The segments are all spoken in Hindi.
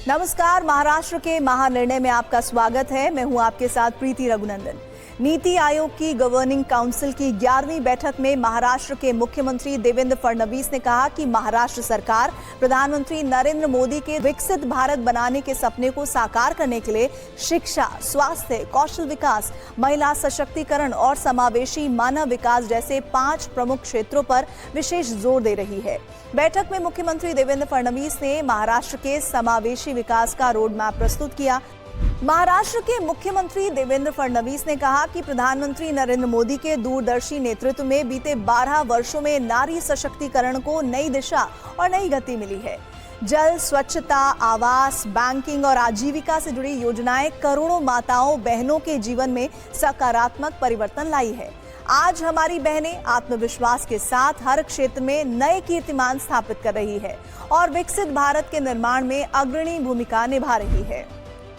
नमस्कार, महाराष्ट्र के महानिर्णय में आपका स्वागत है। मैं हूं आपके साथ प्रीति रघुनंदन। नीति आयोग की गवर्निंग काउंसिल की 11वीं बैठक में महाराष्ट्र के मुख्यमंत्री देवेंद्र फडणवीस ने कहा कि महाराष्ट्र सरकार प्रधानमंत्री नरेंद्र मोदी के विकसित भारत बनाने के सपने को साकार करने के लिए शिक्षा, स्वास्थ्य, कौशल विकास, महिला सशक्तिकरण और समावेशी मानव विकास जैसे 5 प्रमुख क्षेत्रों पर विशेष जोर दे रही है। बैठक में मुख्यमंत्री देवेंद्र फडणवीस ने महाराष्ट्र के समावेशी विकास का रोड मैप प्रस्तुत किया। महाराष्ट्र के मुख्यमंत्री देवेंद्र फडणवीस ने कहा कि प्रधानमंत्री नरेंद्र मोदी के दूरदर्शी नेतृत्व में बीते 12 वर्षों में नारी सशक्तिकरण को नई दिशा और नई गति मिली है। जल, स्वच्छता, आवास, बैंकिंग और आजीविका से जुड़ी योजनाएं करोड़ों माताओं बहनों के जीवन में सकारात्मक परिवर्तन लाई है। आज हमारी बहनें आत्मविश्वास के साथ हर क्षेत्र में नए कीर्तिमान स्थापित कर रही है और विकसित भारत के निर्माण में अग्रणी भूमिका निभा रही है।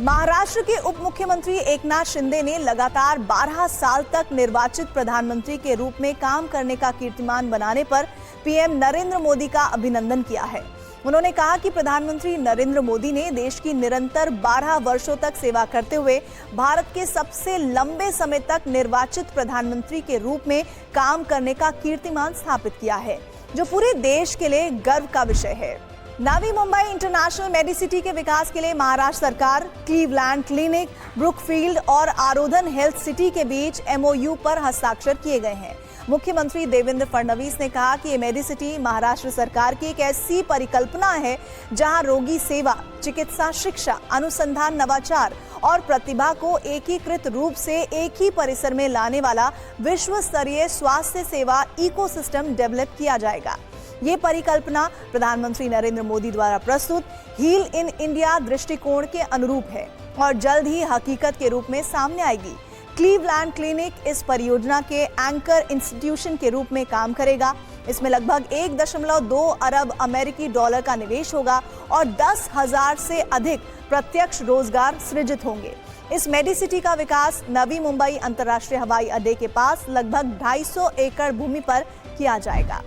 महाराष्ट्र के उप मुख्यमंत्री एकनाथ शिंदे ने लगातार 12 साल तक निर्वाचित प्रधानमंत्री के रूप में काम करने का कीर्तिमान बनाने पर पीएम नरेंद्र मोदी का अभिनंदन किया है। उन्होंने कहा कि प्रधानमंत्री नरेंद्र मोदी ने देश की निरंतर 12 वर्षों तक सेवा करते हुए भारत के सबसे लंबे समय तक निर्वाचित प्रधानमंत्री के रूप में काम करने का कीर्तिमान स्थापित किया है, जो पूरे देश के लिए गर्व का विषय है। नवी मुंबई इंटरनेशनल मेडिसिटी के विकास के लिए महाराष्ट्र सरकार, क्लीवलैंड क्लिनिक, ब्रुकफील्ड और आरोधन हेल्थ सिटी के बीच एमओयू पर हस्ताक्षर किए गए हैं। मुख्यमंत्री देवेंद्र फडणवीस ने कहा कि ये मेडिसिटी महाराष्ट्र सरकार की एक ऐसी परिकल्पना है जहां रोगी सेवा, चिकित्सा, शिक्षा, अनुसंधान, नवाचार और प्रतिभा को एकीकृत रूप से एक ही परिसर में लाने वाला विश्व स्तरीय स्वास्थ्य सेवा इकोसिस्टम डेवलप किया जाएगा। ये परिकल्पना प्रधानमंत्री नरेंद्र मोदी द्वारा प्रस्तुत हील इन इंडिया दृष्टिकोण के अनुरूप है और जल्द ही हकीकत के रूप में सामने आएगी। क्लीवलैंड क्लिनिक इस परियोजना के एंकर इंस्टीट्यूशन के रूप में काम करेगा। इसमें लगभग 1.2 अरब अमेरिकी डॉलर का निवेश होगा और 10,000 से अधिक प्रत्यक्ष रोजगार सृजित होंगे। इस मेडिसिटी का विकास नवी मुंबई अंतर्राष्ट्रीय हवाई अड्डे के पास लगभग 250 एकड़ भूमि पर किया जाएगा।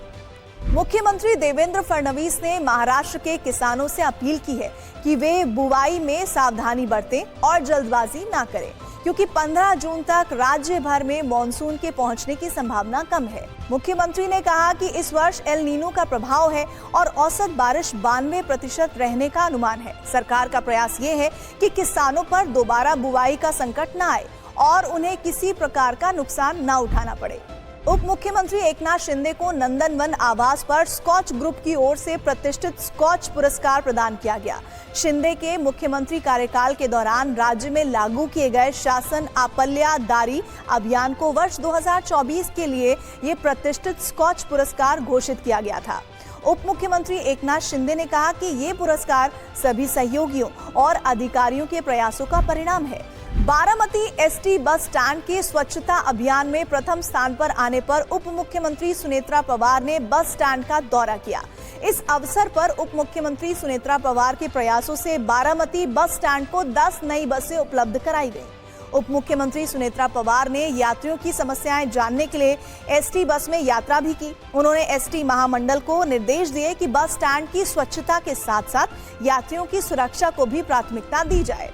मुख्यमंत्री देवेंद्र फडणवीस ने महाराष्ट्र के किसानों से अपील की है कि वे बुवाई में सावधानी बरतें और जल्दबाजी ना करें, क्योंकि 15 जून तक राज्य भर में मॉनसून के पहुंचने की संभावना कम है। मुख्यमंत्री ने कहा कि इस वर्ष एल नीनो का प्रभाव है और औसत बारिश 92% रहने का अनुमान है। सरकार का प्रयास ये है कि किसानों पर दोबारा बुवाई का संकट न आए और उन्हें किसी प्रकार का नुकसान न उठाना पड़े। उप मुख्यमंत्री एकनाथ शिंदे को नंदनवन आवास पर स्कॉच ग्रुप की ओर से प्रतिष्ठित स्कॉच पुरस्कार प्रदान किया गया। शिंदे के मुख्यमंत्री कार्यकाल के दौरान राज्य में लागू किए गए शासन आपल्यादारी अभियान को वर्ष 2024 के लिए ये प्रतिष्ठित स्कॉच पुरस्कार घोषित किया गया था। उप मुख्यमंत्री एकनाथ शिंदे ने कहा कि ये पुरस्कार सभी सहयोगियों और अधिकारियों के प्रयासों का परिणाम है। बारामती एसटी बस स्टैंड के स्वच्छता अभियान में प्रथम स्थान पर आने पर उप मुख्यमंत्री सुनेत्रा पवार ने बस स्टैंड का दौरा किया। इस अवसर पर उप मुख्यमंत्री सुनेत्रा पवार के प्रयासों से बारामती बस स्टैंड को 10 नई बसें उपलब्ध कराई गई। उप मुख्यमंत्री सुनेत्रा पवार ने यात्रियों की समस्याएं जानने के लिए एसटी बस में यात्रा भी की। उन्होंने एसटी महामंडल को निर्देश दिए कि बस स्टैंड की स्वच्छता के साथ साथ यात्रियों की सुरक्षा को भी प्राथमिकता दी जाए।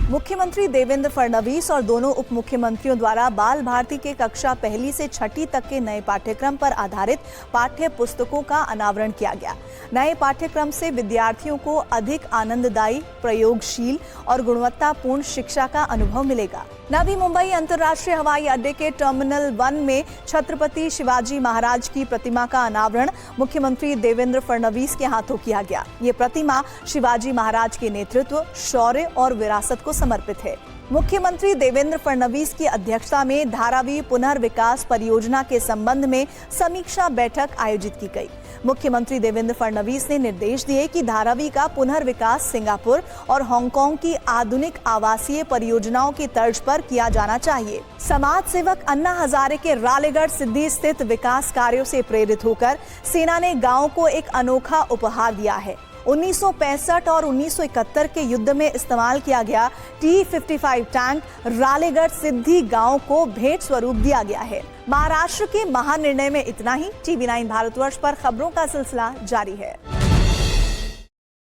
मुख्यमंत्री देवेंद्र फडणवीस और दोनों उप मुख्यमंत्रियों द्वारा बाल भारती के कक्षा 1 से 6 तक के नए पाठ्यक्रम पर आधारित पाठ्य पुस्तकों का अनावरण किया गया। नए पाठ्यक्रम से विद्यार्थियों को अधिक आनंददायी, प्रयोगशील और गुणवत्तापूर्ण शिक्षा का अनुभव मिलेगा। नवी मुंबई अंतर्राष्ट्रीय हवाई अड्डे के टर्मिनल 1 में छत्रपति शिवाजी महाराज की प्रतिमा का अनावरण मुख्यमंत्री देवेंद्र फडणवीस के हाथों किया गया। ये प्रतिमा शिवाजी महाराज के नेतृत्व, शौर्य और विरासत को समर्पित है। मुख्यमंत्री देवेंद्र फडणवीस की अध्यक्षता में धारावी पुनर्विकास परियोजना के संबंध में समीक्षा बैठक आयोजित की गई। मुख्यमंत्री देवेंद्र फडणवीस ने निर्देश दिए कि धारावी का पुनर्विकास सिंगापुर और हांगकांग की आधुनिक आवासीय परियोजनाओं की तर्ज पर किया जाना चाहिए। समाज सेवक अन्ना हजारे के रालेगढ़ सिद्धि स्थित विकास कार्यों से प्रेरित होकर सेना ने गांव को एक अनोखा उपहार दिया है। 1965 और 1971 के युद्ध में इस्तेमाल किया गया T-55 टैंक रालेगढ़ सिद्धि गांव को भेंट स्वरूप दिया गया है। महाराष्ट्र के महानिर्णय में इतना ही। TV9 भारतवर्ष पर खबरों का सिलसिला जारी है।